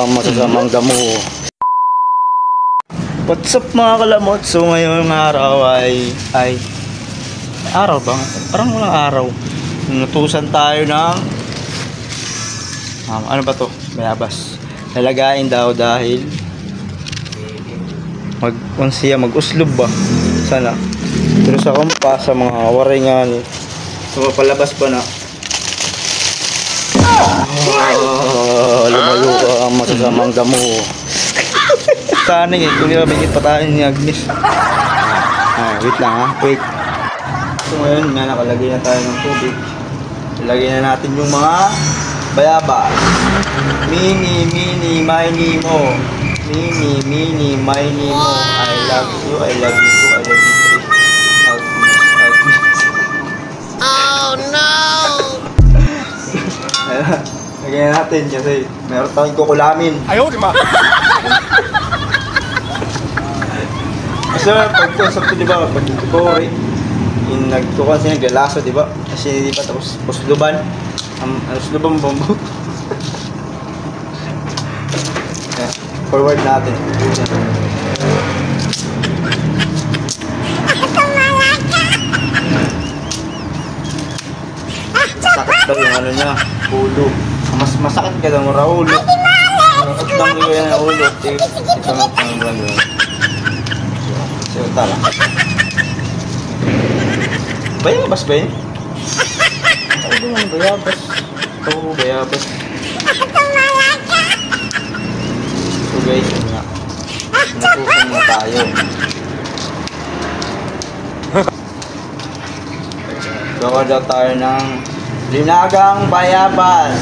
ang masasamang damo. What's up mga kalamot? So ngayong araw ay araw ba? Parang walang araw. Nutusan tayo ng ano ba to? Bayabas. Nalagain daw dahil mag-uslob ba? Sana. Pero sa kumpa sa mga waringan. So palabas pa na. Lumayo ka ang masasamang damo. Sana eh, kung nabigit pa tayo ni Agnes. Wait lang ha, wait. So ngayon nga nakalagay na tayo ng tubig. Ilagay na natin yung mga bayabas. Mini, mini, mo. Mini, mini, mo. I love you, I love you too, I love you three. Agnes. Oh no! Lagyan natin kasi meron tayong kukulamin. Ayaw, di ba? Kasi pag-concept di ba, pag-ikori, yung nagkukuhan siya naglalaso, di ba? Kasi di ba, tapos pusluban, pusluban bambu. Forward natin. Masakit daw yung ano niya, ulo. Mas masakit ka daw ng ulo. At nang iwayan ng ulo, ito na pang gano'n. So, tala. Bayabas ba yun? Ano ba yung bayabas? Oo, bayabas. So guys, yun nga. Natusan na tayo. Gawa daw tayo ng linagang bayabas.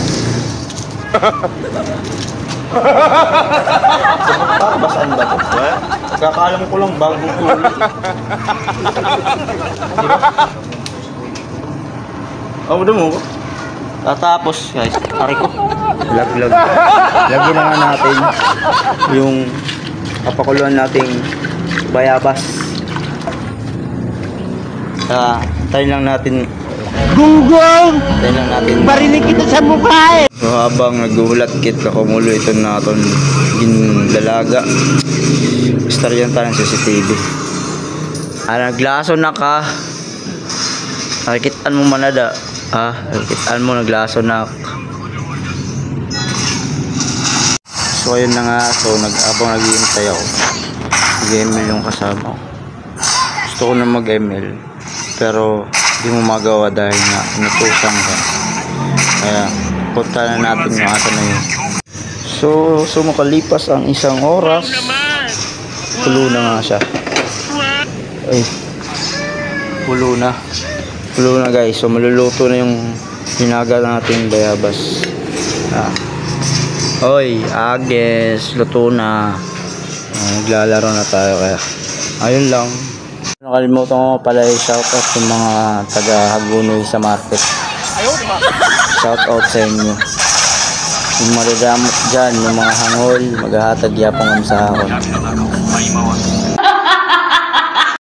Basaan ba ito? Kakalam ko lang bagong huli. Diba? Ano mo ko? Tatapos guys, ari ko. Laglag. Lagyan na nga natin yung papakuluan nating bayabas. Tayo lang natin. Gunggong! Tayo lang natin. Barinig kita sa mukha eh! So habang naghuhulat kit kumulo ito natin ginlalaga. Istoryan tayo ng CCTV. Naglaso na ka. Nakikitaan mo manada. Nakikitaan mo naglaso na. So ayun na nga. So habang nag-iintay ako, mag-ML yung kasama ko. Gusto ko na mag-ML pero di mo magawa dahil nga inutusan ka. Kaya punta na natin yung asa na yun. So makalipas ang isang oras, pulo na nga siya. Ay, pulo na guys. So maluluto na yung hinaga natin bayabas. Oy, Agnes, luto na. Naglalaro na tayo kaya ayun lang. Nakalimutan ko pala i-shoutout sa mga taga Hagunoy sa market. Shoutout sa inyo. Yung madadamot dyan, yung mga hangol, maghahatag yapang sa akon.